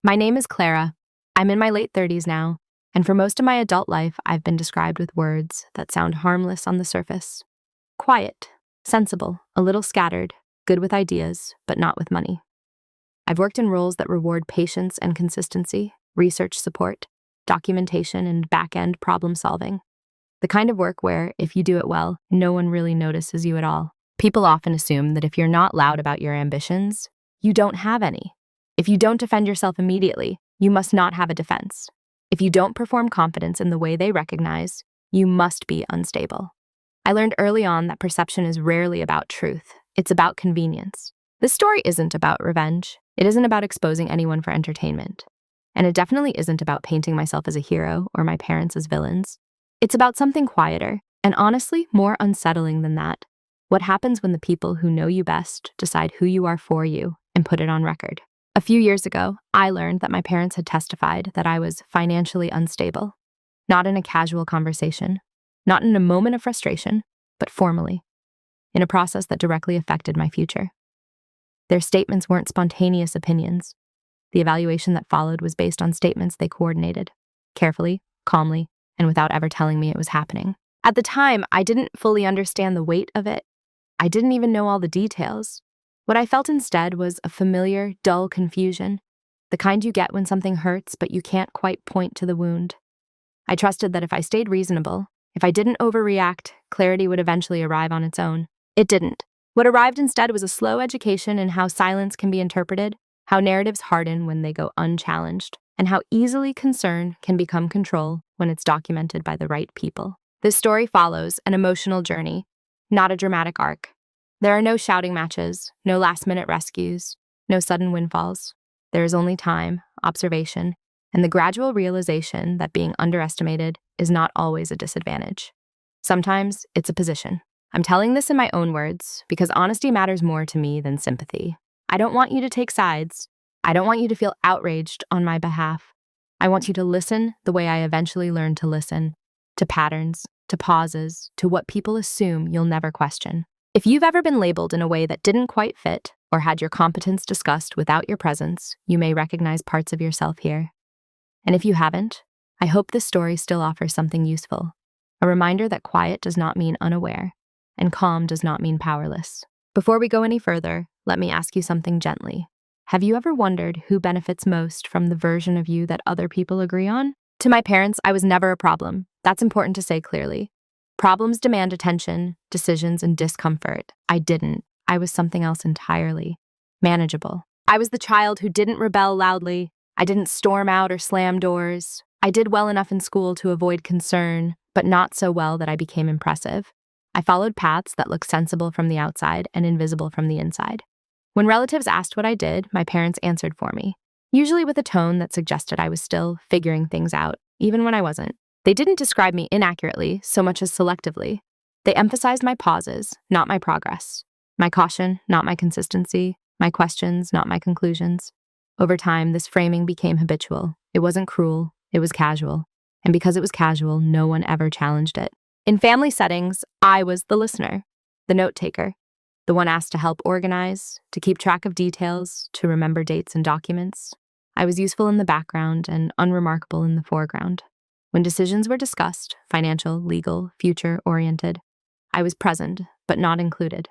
My name is Clara. I'm in my late 30s now, and for most of my adult life, I've been described with words that sound harmless on the surface. Quiet, sensible, a little scattered, good with ideas, but not with money. I've worked in roles that reward patience and consistency, research support, documentation, and back-end problem solving. The kind of work where, if you do it well, no one really notices you at all. People often assume that if you're not loud about your ambitions, you don't have any. If you don't defend yourself immediately, you must not have a defense. If you don't perform confidence in the way they recognize, you must be unstable. I learned early on that perception is rarely about truth. It's about convenience. This story isn't about revenge. It isn't about exposing anyone for entertainment. And it definitely isn't about painting myself as a hero or my parents as villains. It's about something quieter, and honestly, more unsettling than that. What happens when the people who know you best decide who you are for you and put it on record? A few years ago, I learned that my parents had testified that I was financially unstable. Not in a casual conversation, not in a moment of frustration, but formally, in a process that directly affected my future. Their statements weren't spontaneous opinions. The evaluation that followed was based on statements they coordinated, carefully, calmly, and without ever telling me it was happening. At the time, I didn't fully understand the weight of it. I didn't even know all the details. What I felt instead was a familiar, dull confusion, the kind you get when something hurts but you can't quite point to the wound. I trusted that if I stayed reasonable, if I didn't overreact, clarity would eventually arrive on its own. It didn't. What arrived instead was a slow education in how silence can be interpreted, how narratives harden when they go unchallenged, and how easily concern can become control when it's documented by the right people. This story follows an emotional journey, not a dramatic arc. There are no shouting matches, no last-minute rescues, no sudden windfalls. There is only time, observation, and the gradual realization that being underestimated is not always a disadvantage. Sometimes it's a position. I'm telling this in my own words because honesty matters more to me than sympathy. I don't want you to take sides. I don't want you to feel outraged on my behalf. I want you to listen the way I eventually learned to listen, to patterns, to pauses, to what people assume you'll never question. If you've ever been labeled in a way that didn't quite fit or had your competence discussed without your presence, you may recognize parts of yourself here. And if you haven't, I hope this story still offers something useful, a reminder that quiet does not mean unaware, and calm does not mean powerless. Before we go any further, let me ask you something gently. Have you ever wondered who benefits most from the version of you that other people agree on? To my parents, I was never a problem. That's important to say clearly. Problems demand attention, decisions, and discomfort. I didn't. I was something else entirely. Manageable. I was the child who didn't rebel loudly. I didn't storm out or slam doors. I did well enough in school to avoid concern, but not so well that I became impressive. I followed paths that looked sensible from the outside and invisible from the inside. When relatives asked what I did, my parents answered for me, usually with a tone that suggested I was still figuring things out, even when I wasn't. They didn't describe me inaccurately so much as selectively. They emphasized my pauses, not my progress. My caution, not my consistency. My questions, not my conclusions. Over time, this framing became habitual. It wasn't cruel, it was casual. And because it was casual, no one ever challenged it. In family settings, I was the listener, the note-taker, the one asked to help organize, to keep track of details, to remember dates and documents. I was useful in the background and unremarkable in the foreground. When decisions were discussed, financial, legal, future-oriented, I was present, but not included.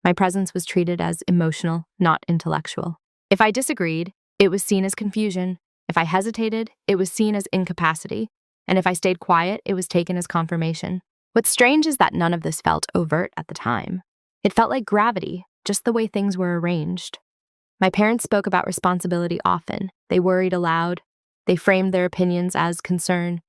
My presence was treated as emotional, not intellectual. If I disagreed, it was seen as confusion. If I hesitated, it was seen as incapacity. And if I stayed quiet, it was taken as confirmation. What's strange is that none of this felt overt at the time. It felt like gravity, just the way things were arranged. My parents spoke about responsibility often. They worried aloud. They framed their opinions as concern.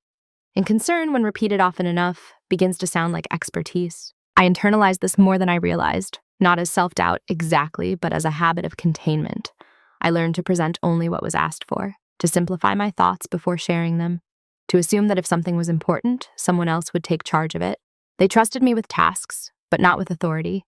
And concern, when repeated often enough, begins to sound like expertise. I internalized this more than I realized, not as self-doubt exactly, but as a habit of containment. I learned to present only what was asked for, to simplify my thoughts before sharing them, to assume that if something was important, someone else would take charge of it. They trusted me with tasks, but not with authority,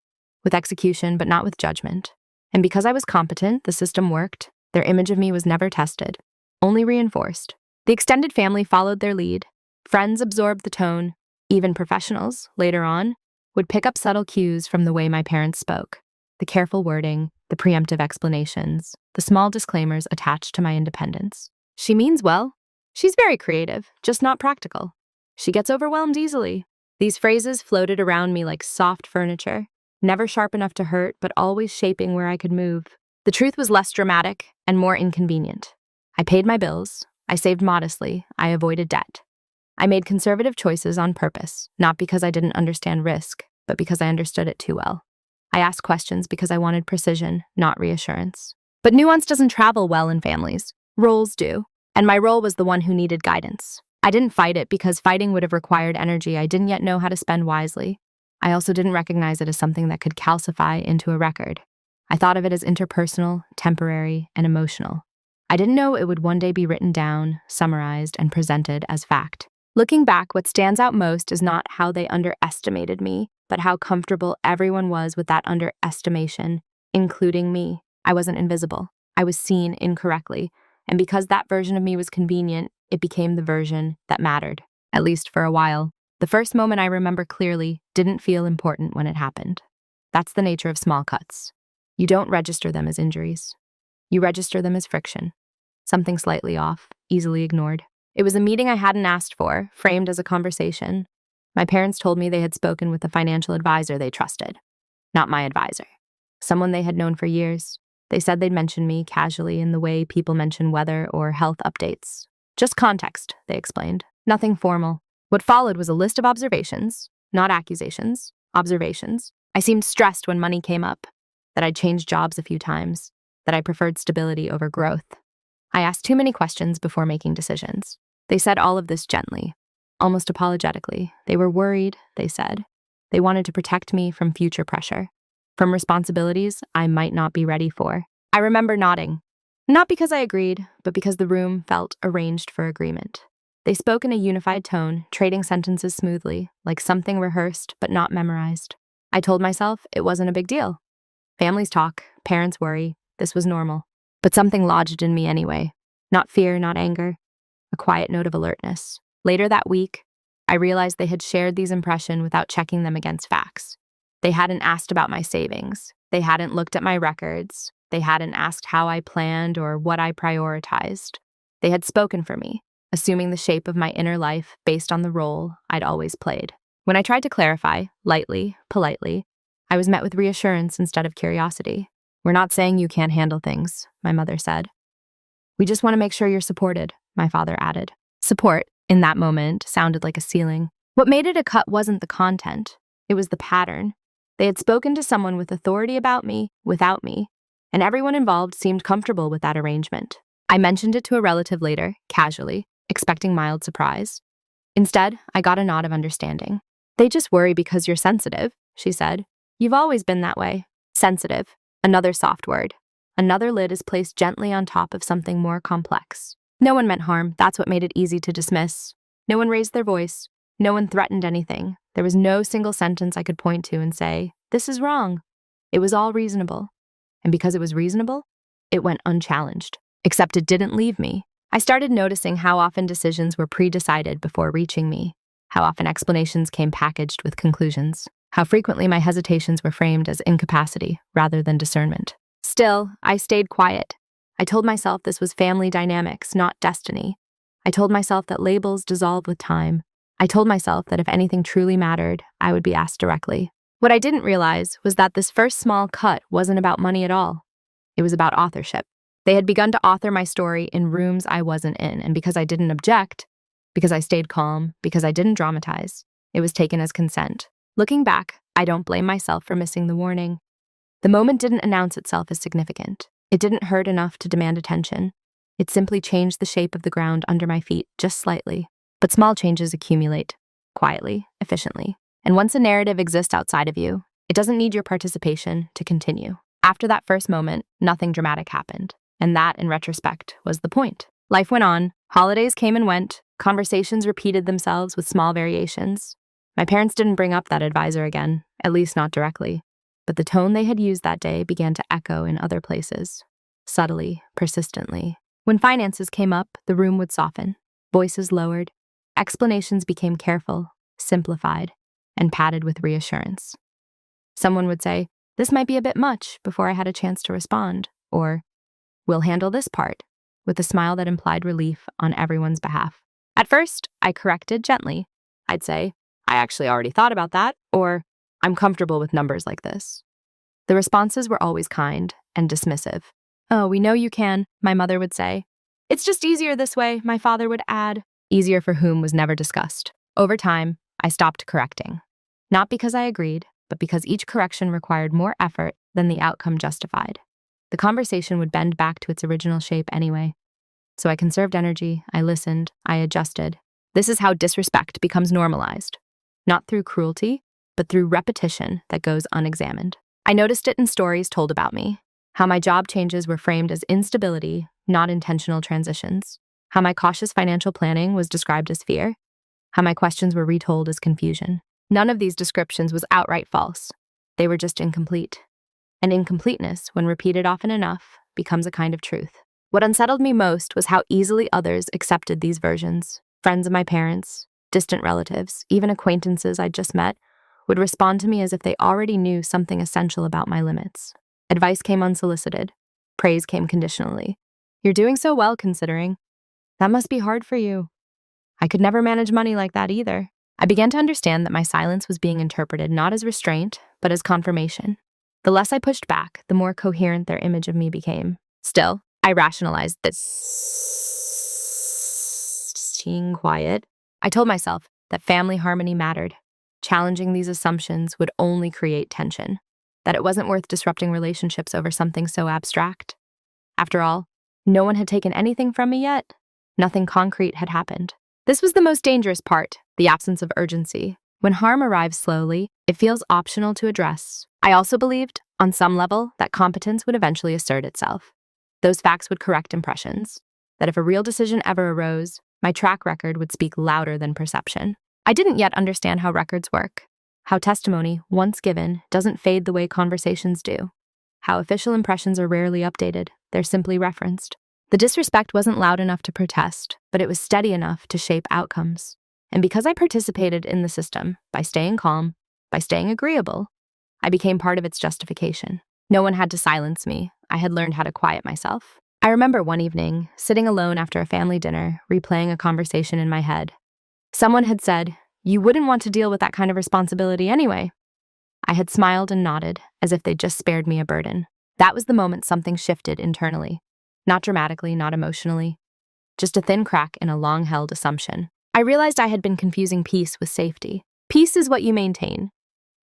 with execution, but not with judgment. And because I was competent, the system worked. Their image of me was never tested, only reinforced. The extended family followed their lead. Friends absorbed the tone. Even professionals, later on, would pick up subtle cues from the way my parents spoke, the careful wording, the preemptive explanations, the small disclaimers attached to my independence. She means well. She's very creative, just not practical. She gets overwhelmed easily. These phrases floated around me like soft furniture, never sharp enough to hurt, but always shaping where I could move. The truth was less dramatic and more inconvenient. I paid my bills. I saved modestly. I avoided debt. I made conservative choices on purpose, not because I didn't understand risk, but because I understood it too well. I asked questions because I wanted precision, not reassurance. But nuance doesn't travel well in families. Roles do. And my role was the one who needed guidance. I didn't fight it because fighting would have required energy I didn't yet know how to spend wisely. I also didn't recognize it as something that could calcify into a record. I thought of it as interpersonal, temporary, and emotional. I didn't know it would one day be written down, summarized, and presented as fact. Looking back, what stands out most is not how they underestimated me, but how comfortable everyone was with that underestimation, including me. I wasn't invisible. I was seen incorrectly. And because that version of me was convenient, it became the version that mattered, at least for a while. The first moment I remember clearly didn't feel important when it happened. That's the nature of small cuts. You don't register them as injuries. You register them as friction. Something slightly off, easily ignored. It was a meeting I hadn't asked for, framed as a conversation. My parents told me they had spoken with a financial advisor they trusted. Not my advisor. Someone they had known for years. They said they'd mention me casually in the way people mention weather or health updates. Just context, they explained. Nothing formal. What followed was a list of observations, not accusations, observations. I seemed stressed when money came up, that I'd changed jobs a few times, that I preferred stability over growth. I asked too many questions before making decisions. They said all of this gently, almost apologetically. They were worried, they said. They wanted to protect me from future pressure, from responsibilities I might not be ready for. I remember nodding, not because I agreed, but because the room felt arranged for agreement. They spoke in a unified tone, trading sentences smoothly, like something rehearsed but not memorized. I told myself it wasn't a big deal. Families talk, parents worry, this was normal. But something lodged in me anyway. Not fear, not anger. A quiet note of alertness. Later that week, I realized they had shared these impressions without checking them against facts. They hadn't asked about my savings. They hadn't looked at my records. They hadn't asked how I planned or what I prioritized. They had spoken for me, assuming the shape of my inner life based on the role I'd always played. When I tried to clarify, lightly, politely, I was met with reassurance instead of curiosity. We're not saying you can't handle things, my mother said. We just want to make sure you're supported, my father added. Support, in that moment, sounded like a ceiling. What made it a cut wasn't the content. It was the pattern. They had spoken to someone with authority about me, without me, and everyone involved seemed comfortable with that arrangement. I mentioned it to a relative later, casually, expecting mild surprise. Instead, I got a nod of understanding. They just worry because you're sensitive, she said. You've always been that way. Sensitive. Another soft word. Another lid is placed gently on top of something more complex. No one meant harm. That's what made it easy to dismiss. No one raised their voice. No one threatened anything. There was no single sentence I could point to and say, this is wrong. It was all reasonable. And because it was reasonable, it went unchallenged. Except it didn't leave me. I started noticing how often decisions were pre-decided before reaching me. How often explanations came packaged with conclusions. How frequently my hesitations were framed as incapacity rather than discernment. Still, I stayed quiet. I told myself this was family dynamics, not destiny. I told myself that labels dissolve with time. I told myself that if anything truly mattered, I would be asked directly. What I didn't realize was that this first small cut wasn't about money at all. It was about authorship. They had begun to author my story in rooms I wasn't in, and because I didn't object, because I stayed calm, because I didn't dramatize, it was taken as consent. Looking back, I don't blame myself for missing the warning. The moment didn't announce itself as significant. It didn't hurt enough to demand attention. It simply changed the shape of the ground under my feet just slightly. But small changes accumulate, quietly, efficiently. And once a narrative exists outside of you, it doesn't need your participation to continue. After that first moment, nothing dramatic happened. And that, in retrospect, was the point. Life went on. Holidays came and went. Conversations repeated themselves with small variations. My parents didn't bring up that advisor again, at least not directly. But the tone they had used that day began to echo in other places. Subtly, persistently. When finances came up, the room would soften. Voices lowered. Explanations became careful, simplified, and padded with reassurance. Someone would say, This might be a bit much before I had a chance to respond, or we'll handle this part, with a smile that implied relief on everyone's behalf. At first, I corrected gently. I'd say, I actually already thought about that, or I'm comfortable with numbers like this. The responses were always kind and dismissive. Oh, we know you can, my mother would say. It's just easier this way, my father would add. Easier for whom was never discussed. Over time, I stopped correcting. Not because I agreed, but because each correction required more effort than the outcome justified. The conversation would bend back to its original shape anyway. So I conserved energy, I listened, I adjusted. This is how disrespect becomes normalized. Not through cruelty, but through repetition that goes unexamined. I noticed it in stories told about me, how my job changes were framed as instability, not intentional transitions, how my cautious financial planning was described as fear, how my questions were retold as confusion. None of these descriptions was outright false. They were just incomplete. And incompleteness, when repeated often enough, becomes a kind of truth. What unsettled me most was how easily others accepted these versions. Friends of my parents, distant relatives, even acquaintances I'd just met, would respond to me as if they already knew something essential about my limits. Advice came unsolicited. Praise came conditionally. You're doing so well, considering. That must be hard for you. I could never manage money like that either. I began to understand that my silence was being interpreted not as restraint, but as confirmation. The less I pushed back, the more coherent their image of me became. Still, I rationalized this. Staying quiet. I told myself that family harmony mattered. Challenging these assumptions would only create tension, that it wasn't worth disrupting relationships over something so abstract. After all, no one had taken anything from me yet. Nothing concrete had happened. This was the most dangerous part, the absence of urgency. When harm arrives slowly, it feels optional to address. I also believed, on some level, that competence would eventually assert itself. Those facts would correct impressions, that if a real decision ever arose, my track record would speak louder than perception. I didn't yet understand how records work, how testimony, once given, doesn't fade the way conversations do, how official impressions are rarely updated, they're simply referenced. The disrespect wasn't loud enough to protest, but it was steady enough to shape outcomes. And because I participated in the system, by staying calm, by staying agreeable, I became part of its justification. No one had to silence me. I had learned how to quiet myself. I remember one evening, sitting alone after a family dinner, replaying a conversation in my head. Someone had said, "You wouldn't want to deal with that kind of responsibility anyway." I had smiled and nodded, as if they'd just spared me a burden. That was the moment something shifted internally. Not dramatically, not emotionally. Just a thin crack in a long-held assumption. I realized I had been confusing peace with safety. Peace is what you maintain.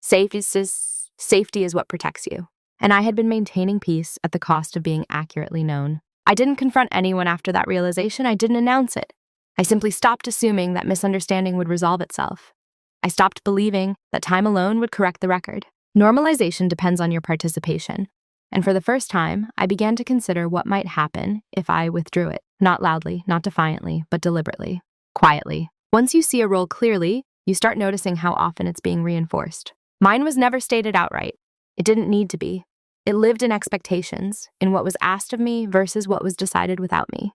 Safety is what protects you. And I had been maintaining peace at the cost of being accurately known. I didn't confront anyone after that realization. I didn't announce it. I simply stopped assuming that misunderstanding would resolve itself. I stopped believing that time alone would correct the record. Normalization depends on your participation. And for the first time, I began to consider what might happen if I withdrew it. Not loudly, not defiantly, but deliberately. Quietly. Once you see a role clearly, you start noticing how often it's being reinforced. Mine was never stated outright. It didn't need to be. It lived in expectations, in what was asked of me versus what was decided without me.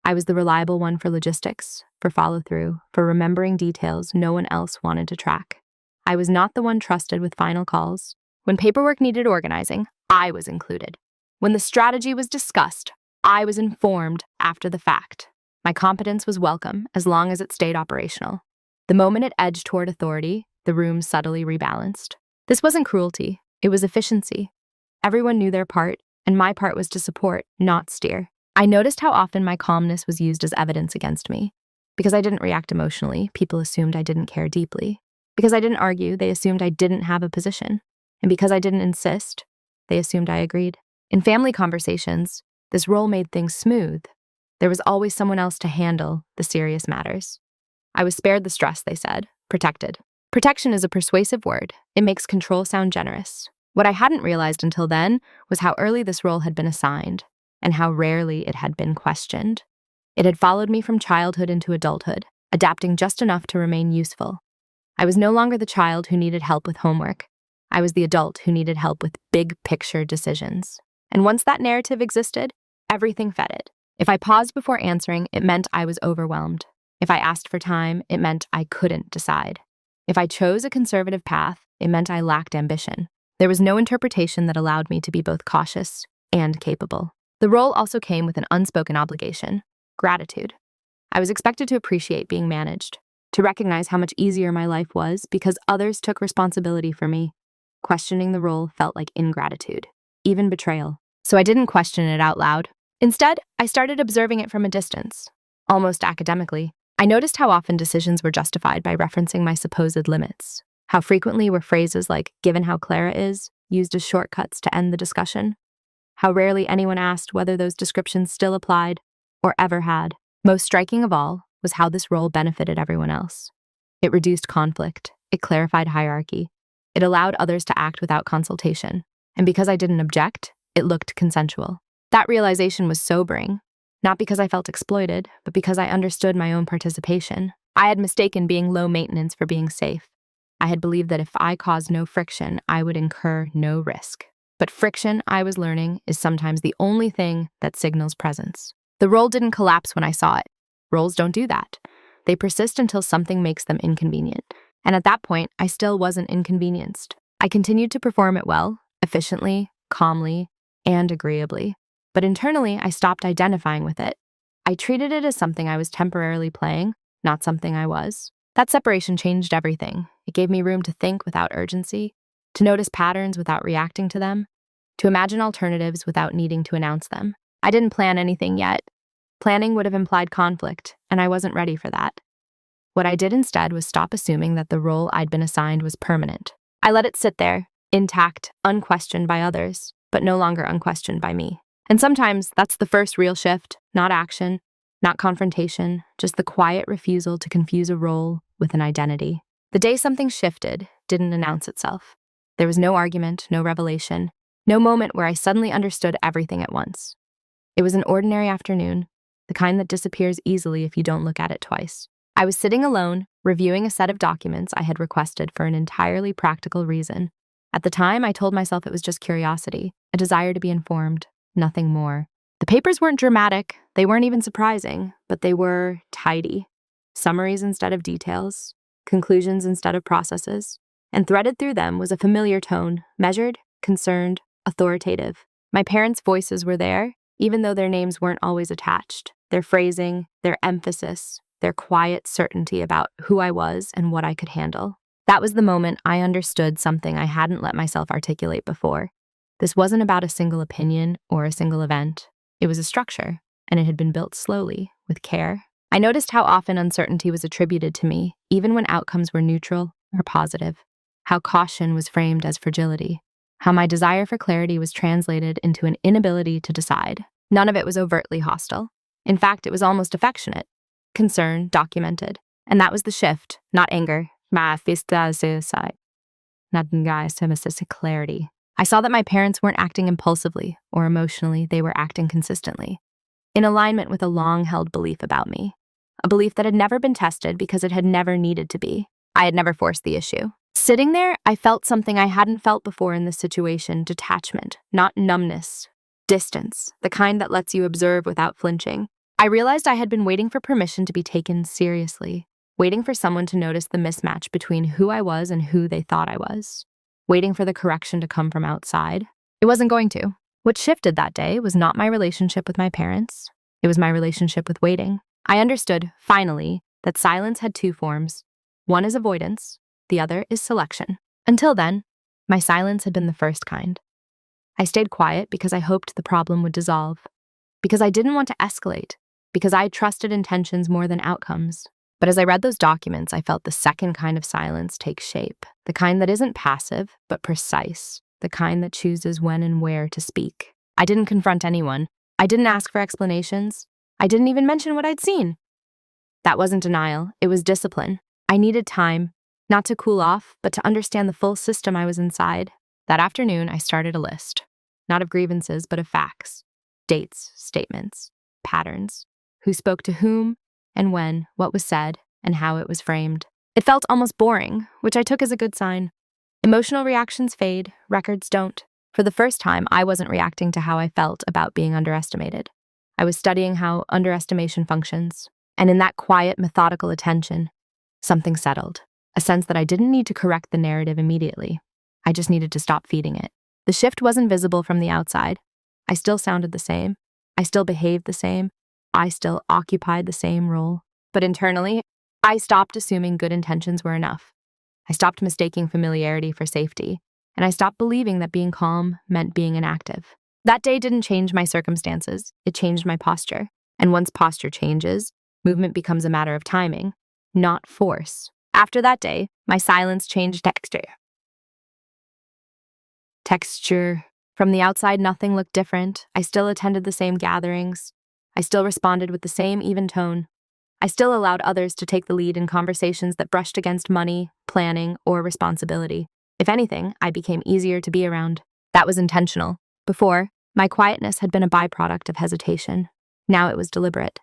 I was the reliable one for logistics, for follow-through, for remembering details no one else wanted to track. I was not the one trusted with final calls. When paperwork needed organizing, I was included. When the strategy was discussed, I was informed after the fact. My competence was welcome as long as it stayed operational. The moment it edged toward authority, the room subtly rebalanced. This wasn't cruelty, it was efficiency. Everyone knew their part, and my part was to support, not steer. I noticed how often my calmness was used as evidence against me. Because I didn't react emotionally, people assumed I didn't care deeply. Because I didn't argue, they assumed I didn't have a position. And because I didn't insist, they assumed I agreed. In family conversations, this role made things smooth. There was always someone else to handle the serious matters. I was spared the stress, they said, protected. Protection is a persuasive word. It makes control sound generous. What I hadn't realized until then was how early this role had been assigned, and how rarely it had been questioned. It had followed me from childhood into adulthood, adapting just enough to remain useful. I was no longer the child who needed help with homework. I was the adult who needed help with big picture decisions. And once that narrative existed, everything fed it. If I paused before answering, it meant I was overwhelmed. If I asked for time, it meant I couldn't decide. If I chose a conservative path, it meant I lacked ambition. There was no interpretation that allowed me to be both cautious and capable. The role also came with an unspoken obligation: gratitude. I was expected to appreciate being managed, to recognize how much easier my life was because others took responsibility for me. Questioning the role felt like ingratitude, even betrayal. So I didn't question it out loud. Instead, I started observing it from a distance, almost academically. I noticed how often decisions were justified by referencing my supposed limits. How frequently were phrases like, "given how Clara is," used as shortcuts to end the discussion. How rarely anyone asked whether those descriptions still applied, or ever had. Most striking of all was how this role benefited everyone else. It reduced conflict, it clarified hierarchy, it allowed others to act without consultation, and because I didn't object, it looked consensual. That realization was sobering, not because I felt exploited, but because I understood my own participation. I had mistaken being low maintenance for being safe. I had believed that if I caused no friction, I would incur no risk. But friction, I was learning, is sometimes the only thing that signals presence. The role didn't collapse when I saw it. Roles don't do that. They persist until something makes them inconvenient. And at that point, I still wasn't inconvenienced. I continued to perform it well, efficiently, calmly, and agreeably. But internally, I stopped identifying with it. I treated it as something I was temporarily playing, not something I was. That separation changed everything. It gave me room to think without urgency, to notice patterns without reacting to them, to imagine alternatives without needing to announce them. I didn't plan anything yet. Planning would have implied conflict, and I wasn't ready for that. What I did instead was stop assuming that the role I'd been assigned was permanent. I let it sit there, intact, unquestioned by others, but no longer unquestioned by me. And sometimes that's the first real shift, not action, not confrontation, just the quiet refusal to confuse a role with an identity. The day something shifted didn't announce itself. There was no argument, no revelation, no moment where I suddenly understood everything at once. It was an ordinary afternoon, the kind that disappears easily if you don't look at it twice. I was sitting alone, reviewing a set of documents I had requested for an entirely practical reason. At the time, I told myself it was just curiosity, a desire to be informed, nothing more. The papers weren't dramatic, they weren't even surprising, but they were tidy. Summaries instead of details, conclusions instead of processes. And threaded through them was a familiar tone, measured, concerned, authoritative. My parents' voices were there, even though their names weren't always attached. Their phrasing, their emphasis, their quiet certainty about who I was and what I could handle. That was the moment I understood something I hadn't let myself articulate before. This wasn't about a single opinion or a single event. It was a structure, and it had been built slowly, with care. I noticed how often uncertainty was attributed to me, even when outcomes were neutral or positive. How caution was framed as fragility. How my desire for clarity was translated into an inability to decide. None of it was overtly hostile. In fact, it was almost affectionate. Concern, documented. And that was the shift, not anger. Clarity. I saw that my parents weren't acting impulsively or emotionally, they were acting consistently, in alignment with a long-held belief about me. A belief that had never been tested because it had never needed to be. I had never forced the issue. Sitting there, I felt something I hadn't felt before in this situation: detachment, not numbness. Distance, the kind that lets you observe without flinching. I realized I had been waiting for permission to be taken seriously, waiting for someone to notice the mismatch between who I was and who they thought I was, waiting for the correction to come from outside. It wasn't going to. What shifted that day was not my relationship with my parents. It was my relationship with waiting. I understood, finally, that silence had two forms. One is avoidance, the other is selection. Until then, my silence had been the first kind. I stayed quiet because I hoped the problem would dissolve, because I didn't want to escalate, because I trusted intentions more than outcomes. But as I read those documents, I felt the second kind of silence take shape, the kind that isn't passive, but precise, the kind that chooses when and where to speak. I didn't confront anyone. I didn't ask for explanations. I didn't even mention what I'd seen. That wasn't denial, it was discipline. I needed time, not to cool off, but to understand the full system I was inside. That afternoon, I started a list, not of grievances, but of facts, dates, statements, patterns, who spoke to whom, and when, what was said, and how it was framed. It felt almost boring, which I took as a good sign. Emotional reactions fade, records don't. For the first time, I wasn't reacting to how I felt about being underestimated. I was studying how underestimation functions, and in that quiet, methodical attention, something settled, a sense that I didn't need to correct the narrative immediately. I just needed to stop feeding it. The shift wasn't visible from the outside. I still sounded the same. I still behaved the same. I still occupied the same role. But internally, I stopped assuming good intentions were enough. I stopped mistaking familiarity for safety, and I stopped believing that being calm meant being inactive. That day didn't change my circumstances, it changed my posture. And once posture changes, movement becomes a matter of timing, not force. After that day, my silence changed texture. From the outside, nothing looked different. I still attended the same gatherings. I still responded with the same even tone. I still allowed others to take the lead in conversations that brushed against money, planning, or responsibility. If anything, I became easier to be around. That was intentional. Before, my quietness had been a byproduct of hesitation. Now it was deliberate.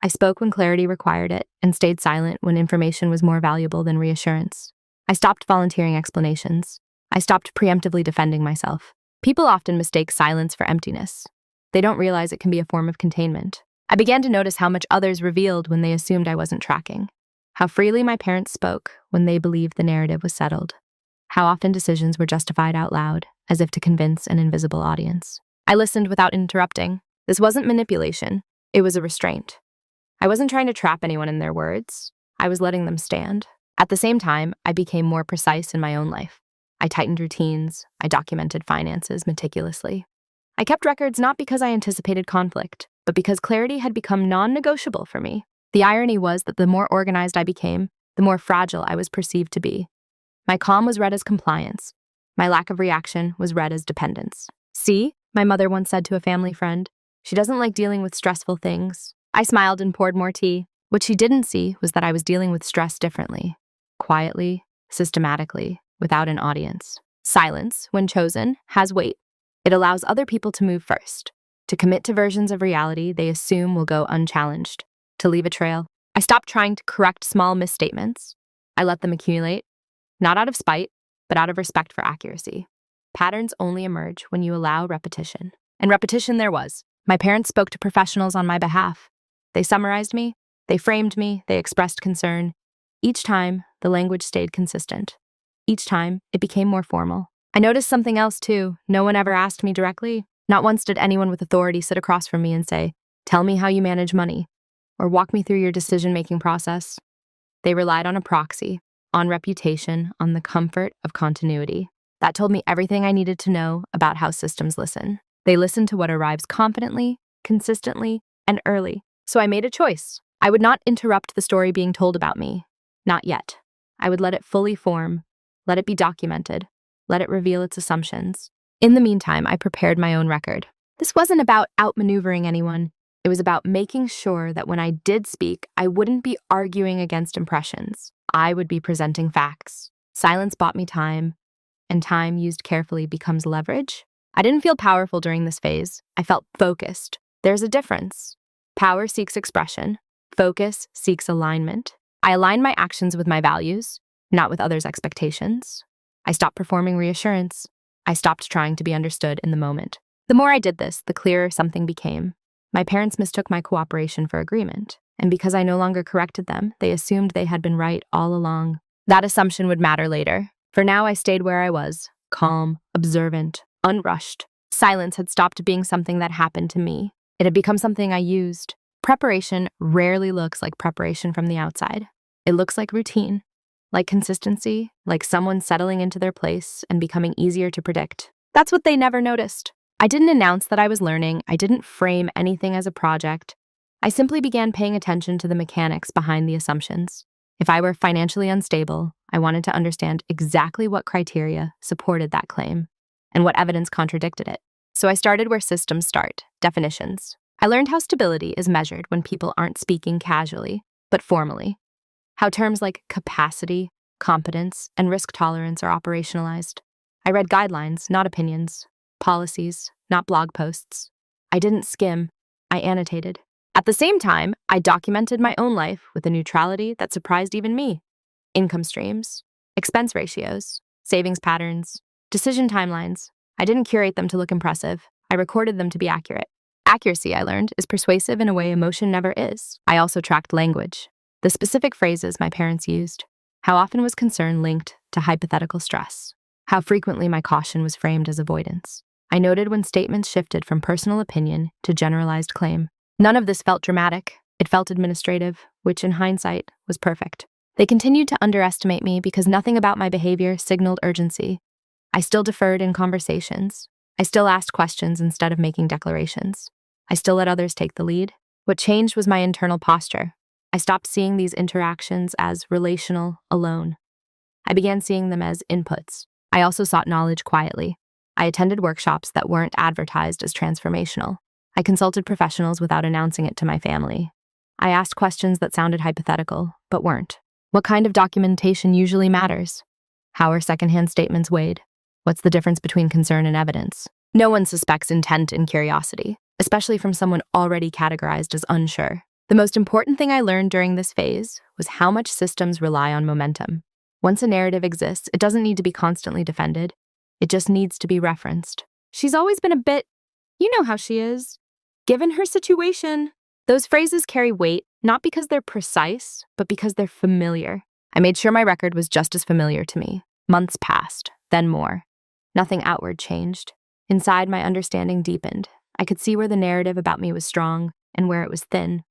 I spoke when clarity required it and stayed silent when information was more valuable than reassurance. I stopped volunteering explanations. I stopped preemptively defending myself. People often mistake silence for emptiness. They don't realize it can be a form of containment. I began to notice how much others revealed when they assumed I wasn't tracking. How freely my parents spoke when they believed the narrative was settled. How often decisions were justified out loud, as if to convince an invisible audience. I listened without interrupting. This wasn't manipulation. It was a restraint. I wasn't trying to trap anyone in their words. I was letting them stand. At the same time, I became more precise in my own life. I tightened routines. I documented finances meticulously. I kept records not because I anticipated conflict, but because clarity had become non-negotiable for me. The irony was that the more organized I became, the more fragile I was perceived to be. My calm was read as compliance. My lack of reaction was read as dependence. "See," my mother once said to a family friend, "she doesn't like dealing with stressful things." I smiled and poured more tea. What she didn't see was that I was dealing with stress differently. Quietly, systematically, without an audience. Silence, when chosen, has weight. It allows other people to move first, to commit to versions of reality they assume will go unchallenged, to leave a trail. I stopped trying to correct small misstatements. I let them accumulate, not out of spite, but out of respect for accuracy. Patterns only emerge when you allow repetition. And repetition there was. My parents spoke to professionals on my behalf. They summarized me, they framed me, they expressed concern. Each time, the language stayed consistent. Each time, it became more formal. I noticed something else too. No one ever asked me directly. Not once did anyone with authority sit across from me and say, "Tell me how you manage money," or "Walk me through your decision-making process." They relied on a proxy, on reputation, on the comfort of continuity. That told me everything I needed to know about how systems listen. They listen to what arrives confidently, consistently, and early. So I made a choice. I would not interrupt the story being told about me. Not yet. I would let it fully form, let it be documented, let it reveal its assumptions. In the meantime, I prepared my own record. This wasn't about outmaneuvering anyone. It was about making sure that when I did speak, I wouldn't be arguing against impressions. I would be presenting facts. Silence bought me time, and time used carefully becomes leverage. I didn't feel powerful during this phase. I felt focused. There's a difference. Power seeks expression. Focus seeks alignment. I aligned my actions with my values, not with others' expectations. I stopped performing reassurance. I stopped trying to be understood in the moment. The more I did this, the clearer something became. My parents mistook my cooperation for agreement, and because I no longer corrected them, they assumed they had been right all along. That assumption would matter later. For now, I stayed where I was, calm, observant, unrushed. Silence had stopped being something that happened to me. It had become something I used. Preparation rarely looks like preparation from the outside. It looks like routine, like consistency, like someone settling into their place and becoming easier to predict. That's what they never noticed. I didn't announce that I was learning. I didn't frame anything as a project. I simply began paying attention to the mechanics behind the assumptions. If I were financially unstable, I wanted to understand exactly what criteria supported that claim and what evidence contradicted it. So I started where systems start, definitions. I learned how stability is measured when people aren't speaking casually, but formally. How terms like capacity, competence, and risk tolerance are operationalized. I read guidelines, not opinions, policies, not blog posts. I didn't skim, I annotated. At the same time, I documented my own life with a neutrality that surprised even me. Income streams, expense ratios, savings patterns, decision timelines. I didn't curate them to look impressive. I recorded them to be accurate. Accuracy, I learned, is persuasive in a way emotion never is. I also tracked language, the specific phrases my parents used. How often was concern linked to hypothetical stress? how frequently my caution was framed as avoidance. I noted when statements shifted from personal opinion to generalized claim. None of this felt dramatic. It felt administrative, which in hindsight was perfect. They continued to underestimate me because nothing about my behavior signaled urgency. I still deferred in conversations. I still asked questions instead of making declarations. I still let others take the lead. What changed was my internal posture. I stopped seeing these interactions as relational alone. I began seeing them as inputs. I also sought knowledge quietly. I attended workshops that weren't advertised as transformational. I consulted professionals without announcing it to my family. I asked questions that sounded hypothetical, but weren't. What kind of documentation usually matters? How are secondhand statements weighed? What's the difference between concern and evidence? No one suspects intent and curiosity, especially from someone already categorized as unsure. The most important thing I learned during this phase was how much systems rely on momentum. Once a narrative exists, it doesn't need to be constantly defended. It just needs to be referenced. She's always been a bit, you know how she is. Given her situation, those phrases carry weight, not because they're precise, but because they're familiar. I made sure my record was just as familiar to me. Months passed, then more. Nothing outward changed. Inside, my understanding deepened. I could see where the narrative about me was strong and where it was thin.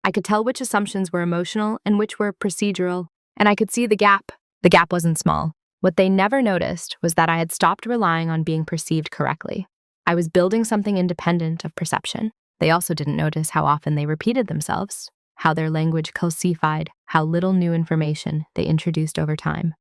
I could tell which assumptions were emotional and which were procedural, and I could see the gap. The gap wasn't small. What they never noticed was that I had stopped relying on being perceived correctly. I was building something independent of perception. They also didn't notice how often they repeated themselves, how their language calcified, how little new information they introduced over time.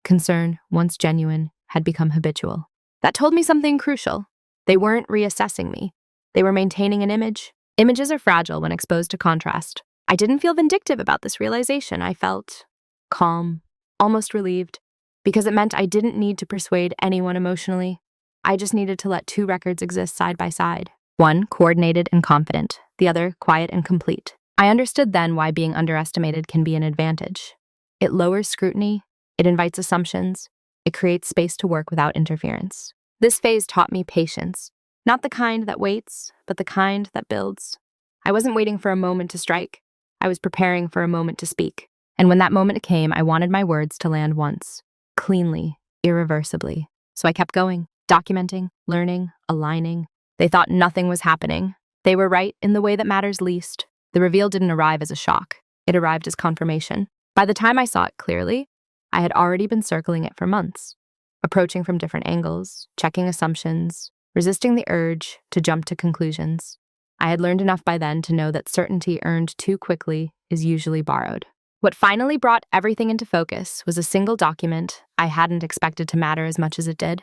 Concern, once genuine, had become habitual. That told me something crucial. They weren't reassessing me. They were maintaining an image. Images are fragile when exposed to contrast. I didn't feel vindictive about this realization. I felt calm, almost relieved, because it meant I didn't need to persuade anyone emotionally. I just needed to let two records exist side by side. One coordinated and confident, the other quiet and complete. I understood then why being underestimated can be an advantage. It lowers scrutiny, it invites assumptions, it creates space to work without interference. This phase taught me patience, not the kind that waits, but the kind that builds. I wasn't waiting for a moment to strike. I was preparing for a moment to speak. And when that moment came, I wanted my words to land once, cleanly, irreversibly. So I kept going, documenting, learning, aligning. They thought nothing was happening. They were right in the way that matters least. The reveal didn't arrive as a shock. It arrived as confirmation. By the time I saw it clearly, I had already been circling it for months, approaching from different angles, checking assumptions, resisting the urge to jump to conclusions. I had learned enough by then to know that certainty earned too quickly is usually borrowed. What finally brought everything into focus was a single document I hadn't expected to matter as much as it did.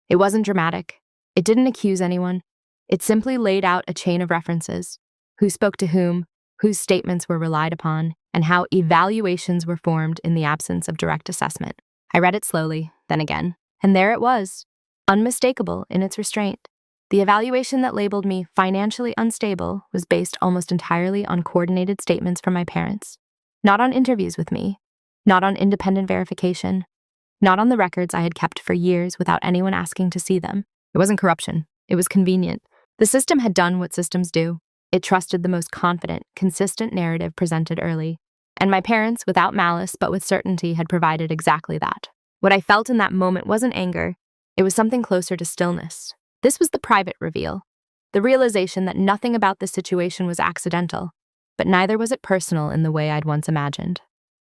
It wasn't dramatic. It didn't accuse anyone. It simply laid out a chain of references: who spoke to whom, whose statements were relied upon, and how evaluations were formed in the absence of direct assessment. I read it slowly, then again, and there it was, unmistakable in its restraint. The evaluation that labeled me financially unstable was based almost entirely on coordinated statements from my parents. Not on interviews with me, not on independent verification, not on the records I had kept for years without anyone asking to see them. It wasn't corruption. It was convenient. The system had done what systems do. It trusted the most confident, consistent narrative presented early. And my parents, without malice but with certainty, had provided exactly that. What I felt in that moment wasn't anger. It was something closer to stillness. This was the private reveal. The realization that nothing about this situation was accidental, but neither was it personal in the way I'd once imagined.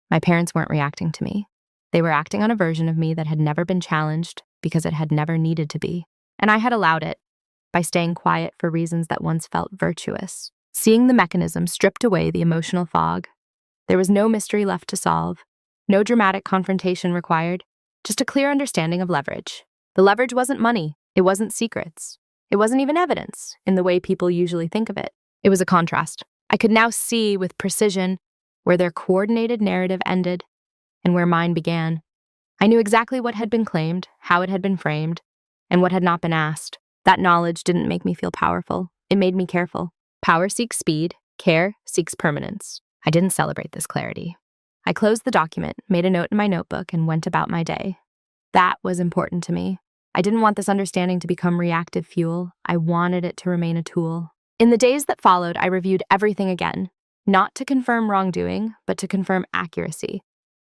My parents weren't reacting to me. They were acting on a version of me that had never been challenged because it had never needed to be. And I had allowed it, by staying quiet for reasons that once felt virtuous. Seeing the mechanism stripped away the emotional fog. There was no mystery left to solve, no dramatic confrontation required, just a clear understanding of leverage. The leverage wasn't money, it wasn't secrets, it wasn't even evidence in the way people usually think of it. It was a contrast. I could now see with precision where their coordinated narrative ended and where mine began. I knew exactly what had been claimed, how it had been framed, and what had not been asked. That knowledge didn't make me feel powerful. It made me careful. Power seeks speed. Care seeks permanence. I didn't celebrate this clarity. I closed the document, made a note in my notebook, and went about my day. That was important to me. I didn't want this understanding to become reactive fuel. I wanted it to remain a tool. In the days that followed, I reviewed everything again, not to confirm wrongdoing, but to confirm accuracy.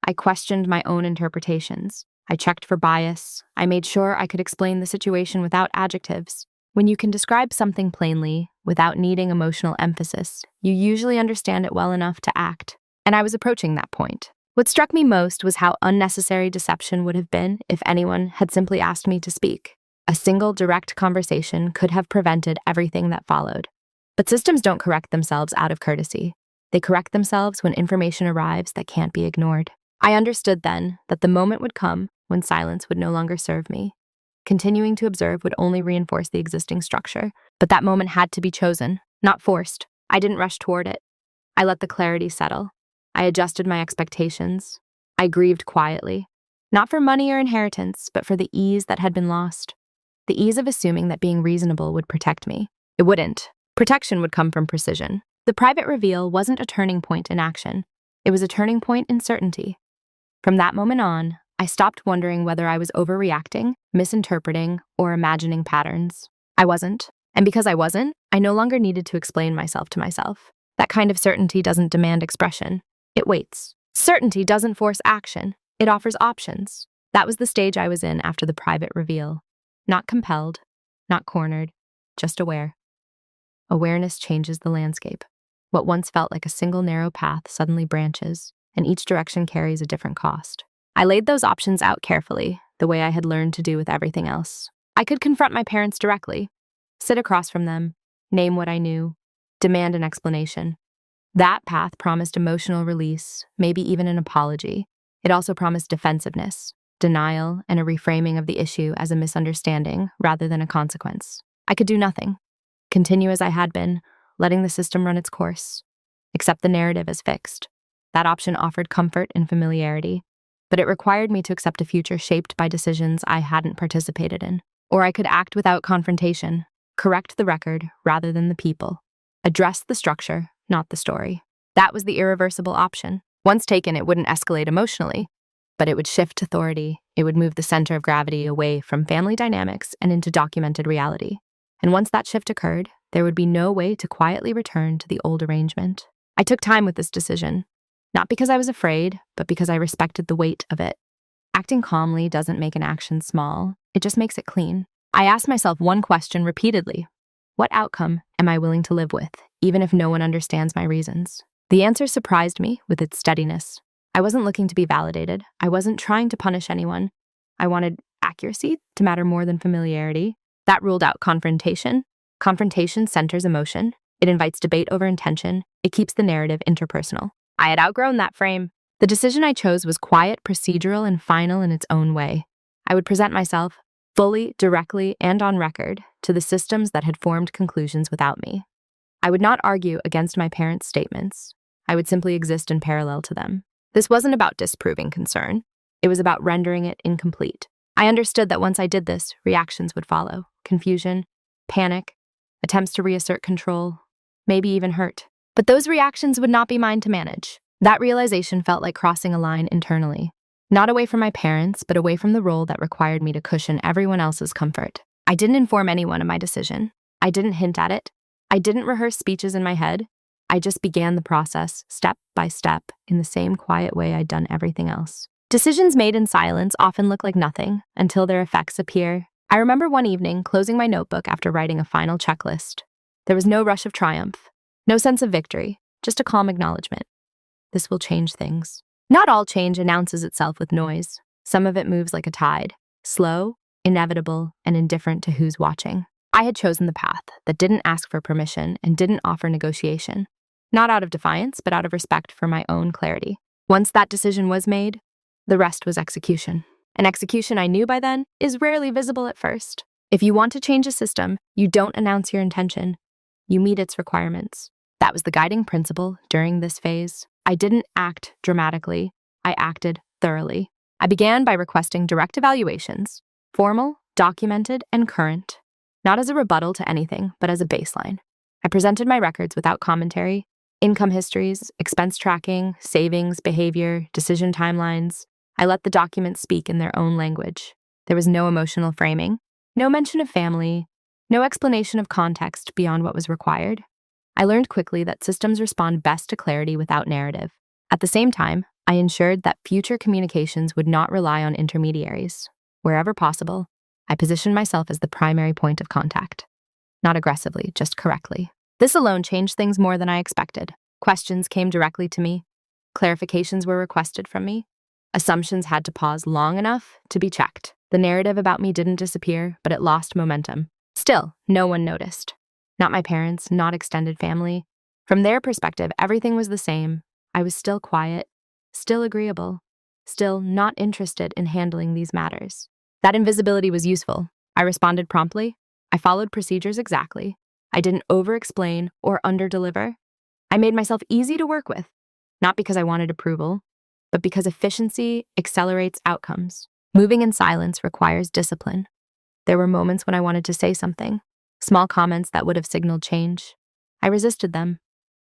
I questioned my own interpretations. I checked for bias. I made sure I could explain the situation without adjectives. When you can describe something plainly, without needing emotional emphasis, you usually understand it well enough to act. And I was approaching that point. What struck me most was how unnecessary deception would have been if anyone had simply asked me to speak. A single direct conversation could have prevented everything that followed. But systems don't correct themselves out of courtesy. They correct themselves when information arrives that can't be ignored. I understood then that the moment would come when silence would no longer serve me. Continuing to observe would only reinforce the existing structure, but that moment had to be chosen, not forced. I didn't rush toward it. I let the clarity settle. I adjusted my expectations. I grieved quietly, not for money or inheritance, but for the ease that had been lost. The ease of assuming that being reasonable would protect me. It wouldn't. Protection would come from precision. The private reveal wasn't a turning point in action. It was a turning point in certainty. From that moment on, I stopped wondering whether I was overreacting, misinterpreting, or imagining patterns. I wasn't. And because I wasn't, I no longer needed to explain myself to myself. That kind of certainty doesn't demand expression. It waits. Certainty doesn't force action. It offers options. That was the stage I was in after the private reveal. Not compelled, not cornered, just aware. Awareness changes the landscape. What once felt like a single narrow path suddenly branches, and each direction carries a different cost. I laid those options out carefully, the way I had learned to do with everything else. I could confront my parents directly, sit across from them, name what I knew, demand an explanation. That path promised emotional release, maybe even an apology. It also promised defensiveness, denial, and a reframing of the issue as a misunderstanding rather than a consequence. I could do nothing. Continue as I had been, letting the system run its course. Accept the narrative as fixed. That option offered comfort and familiarity, but it required me to accept a future shaped by decisions I hadn't participated in. Or I could act without confrontation, correct the record rather than the people, address the structure, not the story. That was the irreversible option. Once taken, it wouldn't escalate emotionally, but it would shift authority. It would move the center of gravity away from family dynamics and into documented reality. And once that shift occurred, there would be no way to quietly return to the old arrangement. I took time with this decision, not because I was afraid, but because I respected the weight of it. Acting calmly doesn't make an action small, it just makes it clean. I asked myself one question repeatedly. What outcome am I willing to live with, even if no one understands my reasons? The answer surprised me with its steadiness. I wasn't looking to be validated. I wasn't trying to punish anyone. I wanted accuracy to matter more than familiarity. That ruled out confrontation. Confrontation centers emotion. It invites debate over intention. It keeps the narrative interpersonal. I had outgrown that frame. The decision I chose was quiet, procedural, and final in its own way. I would present myself, fully, directly, and on record, to the systems that had formed conclusions without me. I would not argue against my parents' statements. I would simply exist in parallel to them. This wasn't about disproving concern. It was about rendering it incomplete. I understood that once I did this, reactions would follow. Confusion, panic, attempts to reassert control, maybe even hurt. But those reactions would not be mine to manage. That realization felt like crossing a line internally. Not away from my parents, but away from the role that required me to cushion everyone else's comfort. I didn't inform anyone of my decision. I didn't hint at it. I didn't rehearse speeches in my head. I just began the process, step by step, in the same quiet way I'd done everything else. Decisions made in silence often look like nothing until their effects appear. I remember one evening closing my notebook after writing a final checklist. There was no rush of triumph, no sense of victory, just a calm acknowledgement. This will change things. Not all change announces itself with noise. Some of it moves like a tide, slow, inevitable, and indifferent to who's watching. I had chosen the path that didn't ask for permission and didn't offer negotiation. Not out of defiance, but out of respect for my own clarity. Once that decision was made, the rest was execution. An execution I knew by then is rarely visible at first. If you want to change a system, you don't announce your intention. You meet its requirements. That was the guiding principle during this phase. I didn't act dramatically. I acted thoroughly. I began by requesting direct evaluations, formal, documented, and current, not as a rebuttal to anything, but as a baseline. I presented my records without commentary, income histories, expense tracking, savings, behavior, decision timelines. I let the documents speak in their own language. There was no emotional framing, no mention of family, no explanation of context beyond what was required. I learned quickly that systems respond best to clarity without narrative. At the same time, I ensured that future communications would not rely on intermediaries. Wherever possible, I positioned myself as the primary point of contact. Not aggressively, just correctly. This alone changed things more than I expected. Questions came directly to me. Clarifications were requested from me. Assumptions had to pause long enough to be checked. The narrative about me didn't disappear, but it lost momentum. Still, no one noticed. Not my parents, not extended family. From their perspective, everything was the same. I was still quiet, still agreeable, still not interested in handling these matters. That invisibility was useful. I responded promptly. I followed procedures exactly. I didn't over-explain or under-deliver. I made myself easy to work with, not because I wanted approval, but because efficiency accelerates outcomes. Moving in silence requires discipline. There were moments when I wanted to say something, small comments that would have signaled change. I resisted them,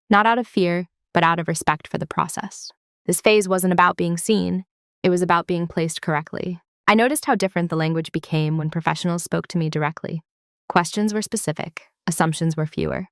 not out of fear, but out of respect for the process. This phase wasn't about being seen, it was about being placed correctly. I noticed how different the language became when professionals spoke to me directly. Questions were specific, assumptions were fewer.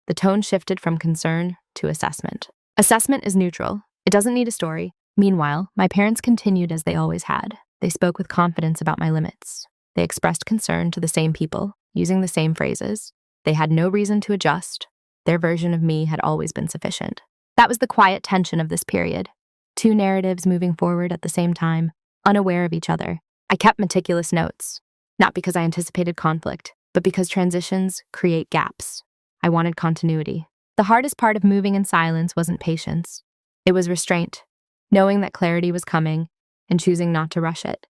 The tone shifted from concern to assessment. Assessment is neutral. It doesn't need a story. Meanwhile, my parents continued as they always had. They spoke with confidence about my limits. They expressed concern to the same people, using the same phrases. They had no reason to adjust. Their version of me had always been sufficient. That was the quiet tension of this period. Two narratives moving forward at the same time, unaware of each other. I kept meticulous notes, not because I anticipated conflict, but because transitions create gaps. I wanted continuity. The hardest part of moving in silence wasn't patience. It was restraint, knowing that clarity was coming and choosing not to rush it.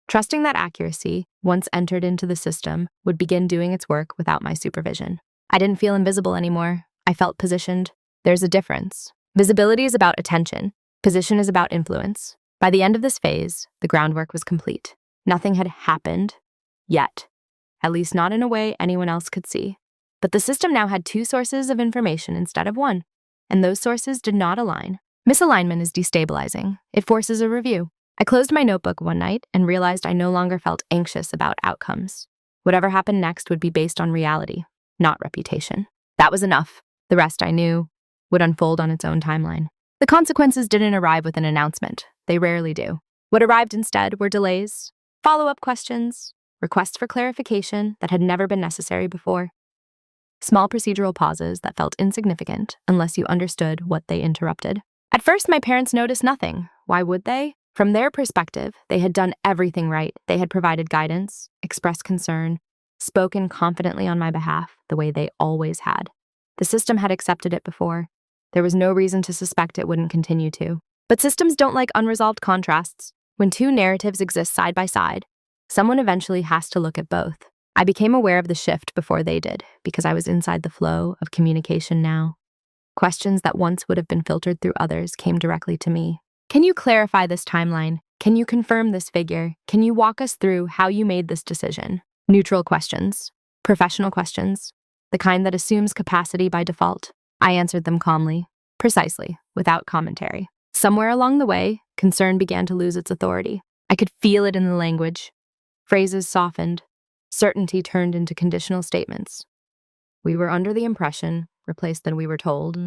Trusting that accuracy, once entered into the system, would begin doing its work without my supervision. I didn't feel invisible anymore. I felt positioned. There's a difference. Visibility is about attention. Position is about influence. By the end of this phase, the groundwork was complete. Nothing had happened yet, at least not in a way anyone else could see. But the system now had two sources of information instead of one, and those sources did not align. Misalignment is destabilizing. It forces a review. I closed my notebook one night and realized I no longer felt anxious about outcomes. Whatever happened next would be based on reality, not reputation. That was enough. The rest I knew would unfold on its own timeline. The consequences didn't arrive with an announcement. They rarely do. What arrived instead were delays, follow-up questions, requests for clarification that had never been necessary before. Small procedural pauses that felt insignificant unless you understood what they interrupted. At first, my parents noticed nothing. Why would they? From their perspective, they had done everything right. They had provided guidance, expressed concern, spoken confidently on my behalf, the way they always had. The system had accepted it before. There was no reason to suspect it wouldn't continue to. But systems don't like unresolved contrasts. When two narratives exist side by side, someone eventually has to look at both. I became aware of the shift before they did, because I was inside the flow of communication now. Questions that once would have been filtered through others came directly to me. Can you clarify this timeline? Can you confirm this figure? Can you walk us through how you made this decision? Neutral questions, professional questions, the kind that assumes capacity by default. I answered them calmly, precisely, without commentary. Somewhere along the way, concern began to lose its authority. I could feel it in the language. Phrases softened. Certainty turned into conditional statements. We were under the impression, replaced than we were told.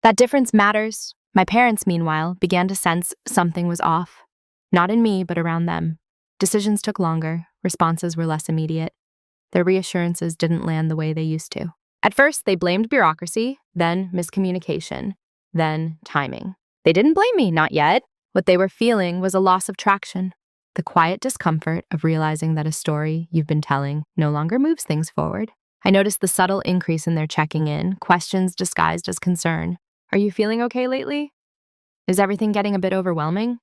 That difference matters. My parents, meanwhile, began to sense something was off. Not in me, but around them. Decisions took longer. Responses were less immediate. Their reassurances didn't land the way they used to. At first, they blamed bureaucracy, then miscommunication, then timing. They didn't blame me, not yet. What they were feeling was a loss of traction. The quiet discomfort of realizing that a story you've been telling no longer moves things forward. I noticed the subtle increase in their checking in, questions disguised as concern. Are you feeling okay lately? Is everything getting a bit overwhelming?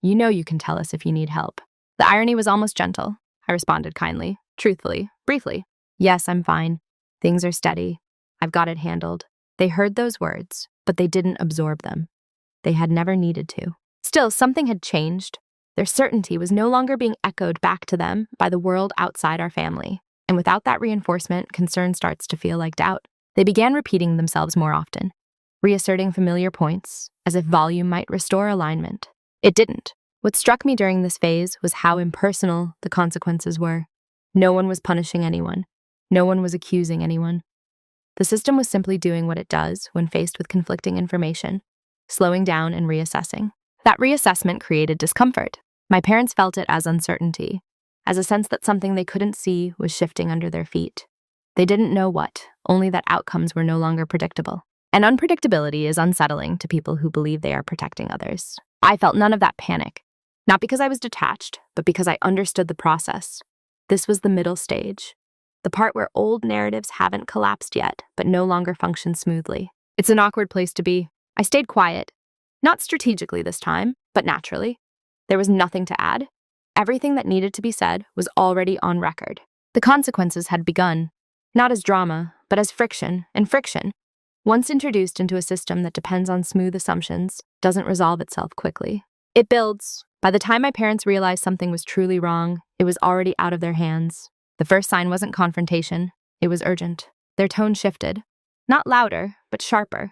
You know you can tell us if you need help. The irony was almost gentle. I responded kindly, truthfully, briefly. Yes, I'm fine. Things are steady. I've got it handled. They heard those words, but they didn't absorb them. They had never needed to. Still, something had changed. Their certainty was no longer being echoed back to them by the world outside our family. And without that reinforcement, concern starts to feel like doubt. They began repeating themselves more often, reasserting familiar points, as if volume might restore alignment. It didn't. What struck me during this phase was how impersonal the consequences were. No one was punishing anyone. No one was accusing anyone. The system was simply doing what it does when faced with conflicting information, slowing down and reassessing. That reassessment created discomfort. My parents felt it as uncertainty, as a sense that something they couldn't see was shifting under their feet. They didn't know what, only that outcomes were no longer predictable. And unpredictability is unsettling to people who believe they are protecting others. I felt none of that panic, not because I was detached, but because I understood the process. This was the middle stage, the part where old narratives haven't collapsed yet, but no longer function smoothly. It's an awkward place to be. I stayed quiet, not strategically this time, but naturally. There was nothing to add. Everything that needed to be said was already on record. The consequences had begun, not as drama, but as friction, and friction, once introduced into a system that depends on smooth assumptions, doesn't resolve itself quickly. It builds. By the time my parents realized something was truly wrong, it was already out of their hands. The first sign wasn't confrontation, it was urgent. Their tone shifted. Not louder, but sharper.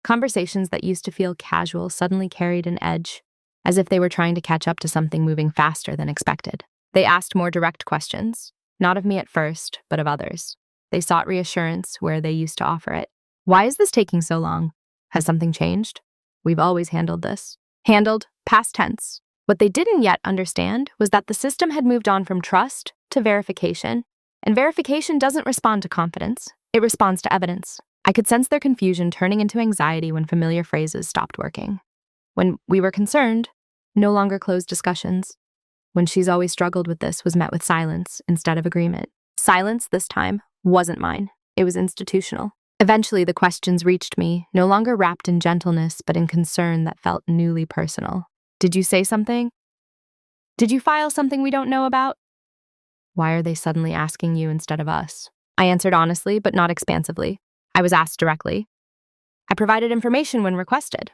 Conversations that used to feel casual suddenly carried an edge, as if they were trying to catch up to something moving faster than expected. They asked more direct questions, not of me at first, but of others. They sought reassurance where they used to offer it. Why is this taking so long? Has something changed? We've always handled this. Handled, past tense. What they didn't yet understand was that the system had moved on from trust to verification, and verification doesn't respond to confidence, it responds to evidence. I could sense their confusion turning into anxiety when familiar phrases stopped working. When we were concerned, no longer closed discussions. When she's always struggled with this was met with silence instead of agreement. Silence, this time, wasn't mine. It was institutional. Eventually, the questions reached me, no longer wrapped in gentleness, but in concern that felt newly personal. Did you say something? Did you file something we don't know about? Why are they suddenly asking you instead of us? I answered honestly, but not expansively. I was asked directly. I provided information when requested.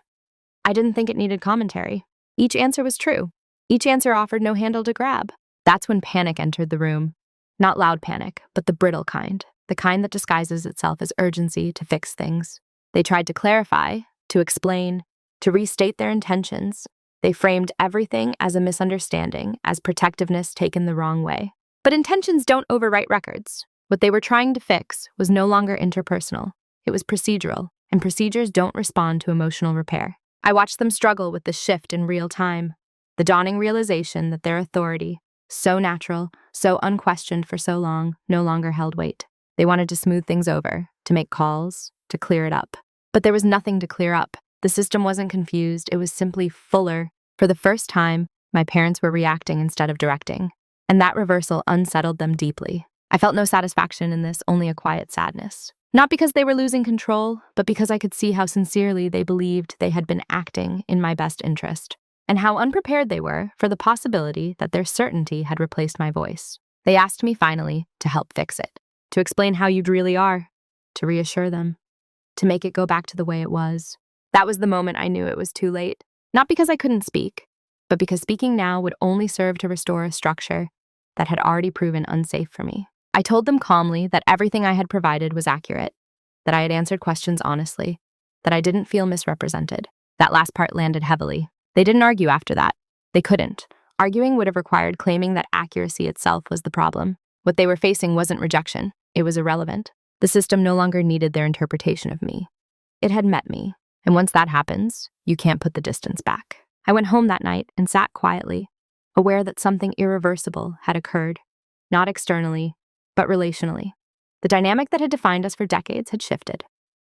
I didn't think it needed commentary. Each answer was true. Each answer offered no handle to grab. That's when panic entered the room. Not loud panic, but the brittle kind. The kind that disguises itself as urgency to fix things. They tried to clarify, to explain, to restate their intentions. They framed everything as a misunderstanding, as protectiveness taken the wrong way. But intentions don't overwrite records. What they were trying to fix was no longer interpersonal. It was procedural, and procedures don't respond to emotional repair. I watched them struggle with the shift in real time, the dawning realization that their authority, so natural, so unquestioned for so long, no longer held weight. They wanted to smooth things over, to make calls, to clear it up. But there was nothing to clear up. The system wasn't confused, it was simply fuller. For the first time, my parents were reacting instead of directing, and that reversal unsettled them deeply. I felt no satisfaction in this, only a quiet sadness. Not because they were losing control, but because I could see how sincerely they believed they had been acting in my best interest, and how unprepared they were for the possibility that their certainty had replaced my voice. They asked me finally to help fix it, to explain how you really are, to reassure them, to make it go back to the way it was. That was the moment I knew it was too late, not because I couldn't speak, but because speaking now would only serve to restore a structure that had already proven unsafe for me. I told them calmly that everything I had provided was accurate, that I had answered questions honestly, that I didn't feel misrepresented. That last part landed heavily. They didn't argue after that. They couldn't. Arguing would have required claiming that accuracy itself was the problem. What they were facing wasn't rejection. It was irrelevant. The system no longer needed their interpretation of me. It had met me, and once that happens, you can't put the distance back. I went home that night and sat quietly, aware that something irreversible had occurred, not externally, but relationally. The dynamic that had defined us for decades had shifted,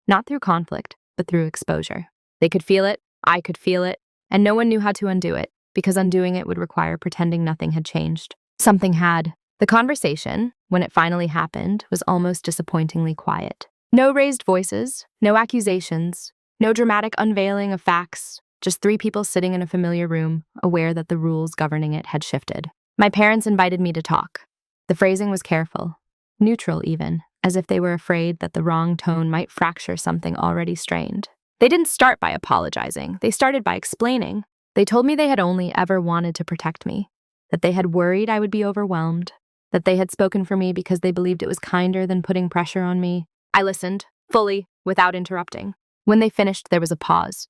not through conflict, but through exposure. They could feel it, I could feel it, and no one knew how to undo it, because undoing it would require pretending nothing had changed. Something had. The conversation, when it finally happened, was almost disappointingly quiet. No raised voices, no accusations, no dramatic unveiling of facts, just three people sitting in a familiar room, aware that the rules governing it had shifted. My parents invited me to talk. The phrasing was careful, neutral even, as if they were afraid that the wrong tone might fracture something already strained. They didn't start by apologizing. They started by explaining. They told me they had only ever wanted to protect me, that they had worried I would be overwhelmed, that they had spoken for me because they believed it was kinder than putting pressure on me. I listened, fully, without interrupting. When they finished, there was a pause,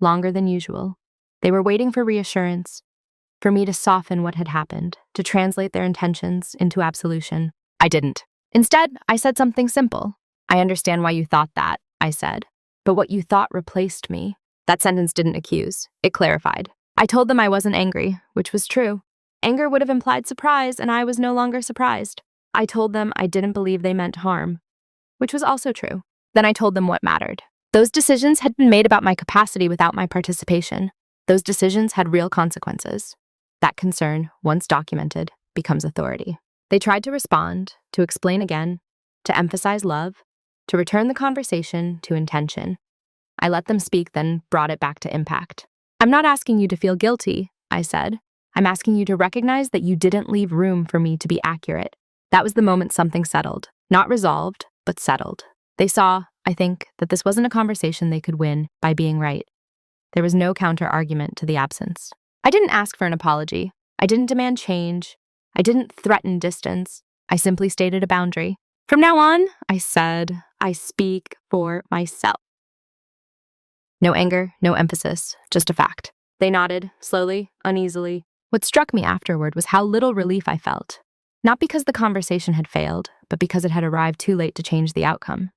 longer than usual. They were waiting for reassurance, for me to soften what had happened, to translate their intentions into absolution. I didn't. Instead, I said something simple. I understand why you thought that, I said, but what you thought replaced me. That sentence didn't accuse. It clarified. I told them I wasn't angry, which was true. Anger would have implied surprise, and I was no longer surprised. I told them I didn't believe they meant harm, which was also true. Then I told them what mattered. Those decisions had been made about my capacity without my participation. Those decisions had real consequences. That concern, once documented, becomes authority. They tried to respond, to explain again, to emphasize love, to return the conversation to intention. I let them speak, then brought it back to impact. I'm not asking you to feel guilty, I said. I'm asking you to recognize that you didn't leave room for me to be accurate. That was the moment something settled. Not resolved, but settled. They saw, I think, that this wasn't a conversation they could win by being right. There was no counter-argument to the absence. I didn't ask for an apology. I didn't demand change. I didn't threaten distance. I simply stated a boundary. From now on, I said, I speak for myself. No anger, no emphasis, just a fact. They nodded, slowly, uneasily. What struck me afterward was how little relief I felt. Not because the conversation had failed, but because it had arrived too late to change the outcome.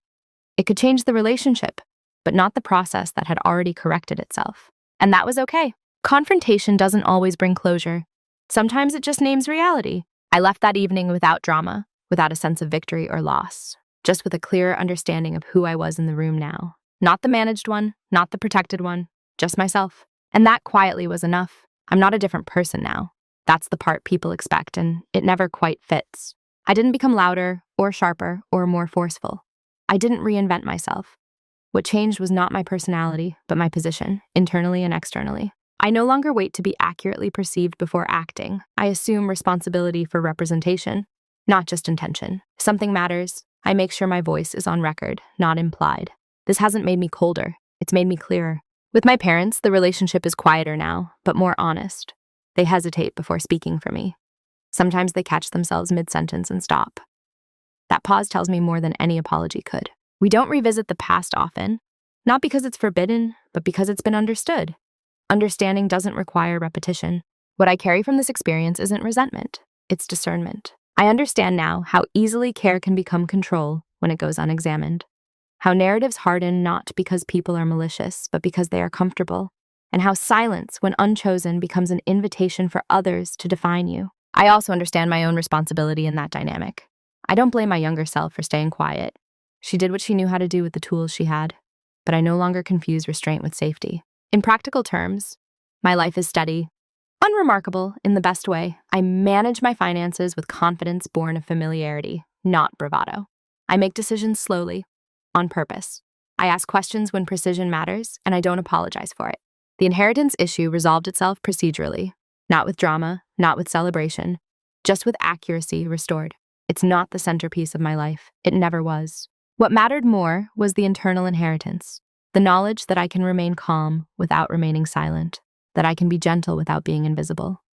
It could change the relationship, but not the process that had already corrected itself. And that was okay. Confrontation doesn't always bring closure. Sometimes it just names reality. I left that evening without drama, without a sense of victory or loss, just with a clearer understanding of who I was in the room now. Not the managed one, not the protected one, just myself. And that quietly was enough. I'm not a different person now. That's the part people expect, and it never quite fits. I didn't become louder, or sharper, or more forceful. I didn't reinvent myself. What changed was not my personality, but my position, internally and externally. I no longer wait to be accurately perceived before acting. I assume responsibility for representation, not just intention. If something matters, I make sure my voice is on record, not implied. This hasn't made me colder. It's made me clearer. With my parents, the relationship is quieter now, but more honest. They hesitate before speaking for me. Sometimes they catch themselves mid-sentence and stop. That pause tells me more than any apology could. We don't revisit the past often, not because it's forbidden, but because it's been understood. Understanding doesn't require repetition. What I carry from this experience isn't resentment, it's discernment. I understand now how easily care can become control when it goes unexamined. How narratives harden not because people are malicious, but because they are comfortable. And how silence, when unchosen, becomes an invitation for others to define you. I also understand my own responsibility in that dynamic. I don't blame my younger self for staying quiet. She did what she knew how to do with the tools she had, but I no longer confuse restraint with safety. In practical terms, my life is steady, unremarkable in the best way. I manage my finances with confidence born of familiarity, not bravado. I make decisions slowly, on purpose. I ask questions when precision matters, and I don't apologize for it. The inheritance issue resolved itself procedurally, not with drama, not with celebration, just with accuracy restored. It's not the centerpiece of my life. It never was. What mattered more was the internal inheritance, the knowledge that I can remain calm without remaining silent, that I can be gentle without being invisible.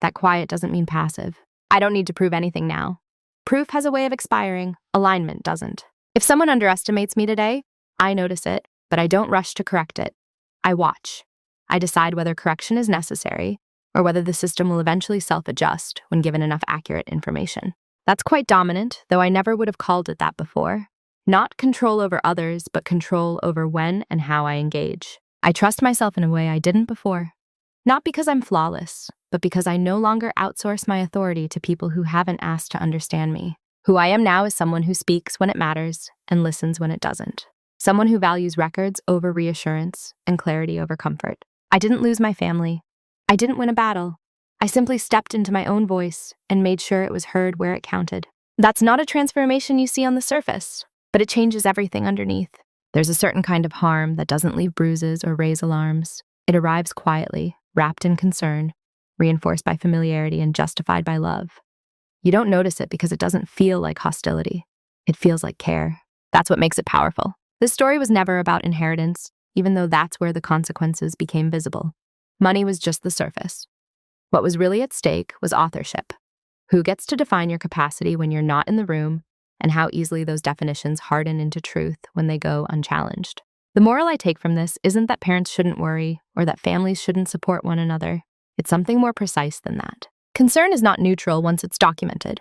That quiet doesn't mean passive. I don't need to prove anything now. Proof has a way of expiring. Alignment doesn't. If someone underestimates me today, I notice it, but I don't rush to correct it. I watch. I decide whether correction is necessary or whether the system will eventually self-adjust when given enough accurate information. That's quite dominant, though I never would have called it that before. Not control over others, but control over when and how I engage. I trust myself in a way I didn't before. Not because I'm flawless, but because I no longer outsource my authority to people who haven't asked to understand me. Who I am now is someone who speaks when it matters and listens when it doesn't. Someone who values records over reassurance and clarity over comfort. I didn't lose my family. I didn't win a battle. I simply stepped into my own voice and made sure it was heard where it counted. That's not a transformation you see on the surface, but it changes everything underneath. There's a certain kind of harm that doesn't leave bruises or raise alarms. It arrives quietly, wrapped in concern, reinforced by familiarity and justified by love. You don't notice it because it doesn't feel like hostility. It feels like care. That's what makes it powerful. This story was never about inheritance, even though that's where the consequences became visible. Money was just the surface. What was really at stake was authorship. Who gets to define your capacity when you're not in the room, and how easily those definitions harden into truth when they go unchallenged. The moral I take from this isn't that parents shouldn't worry or that families shouldn't support one another. It's something more precise than that. Concern is not neutral once it's documented.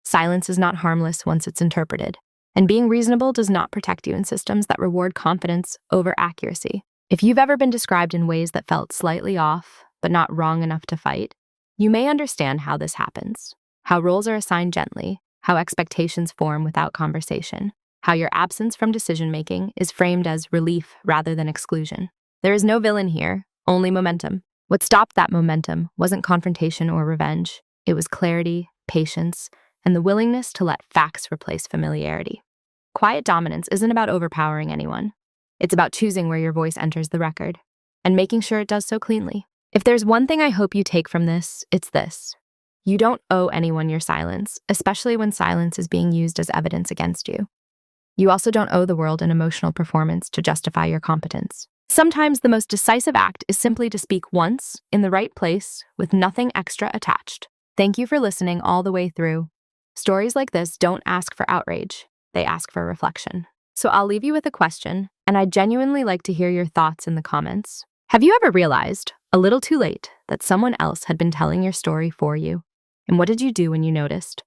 Silence is not harmless once it's interpreted. And being reasonable does not protect you in systems that reward confidence over accuracy. If you've ever been described in ways that felt slightly off, but not wrong enough to fight, you may understand how this happens, how roles are assigned gently, how expectations form without conversation, how your absence from decision-making is framed as relief rather than exclusion. There is no villain here, only momentum. What stopped that momentum wasn't confrontation or revenge. It was clarity, patience, and the willingness to let facts replace familiarity. Quiet dominance isn't about overpowering anyone. It's about choosing where your voice enters the record and making sure it does so cleanly. If there's one thing I hope you take from this, it's this. You don't owe anyone your silence, especially when silence is being used as evidence against you. You also don't owe the world an emotional performance to justify your competence. Sometimes the most decisive act is simply to speak once, in the right place, with nothing extra attached. Thank you for listening all the way through. Stories like this don't ask for outrage, they ask for reflection. So I'll leave you with a question, and I'd genuinely like to hear your thoughts in the comments. Have you ever realized, a little too late, that someone else had been telling your story for you? And what did you do when you noticed?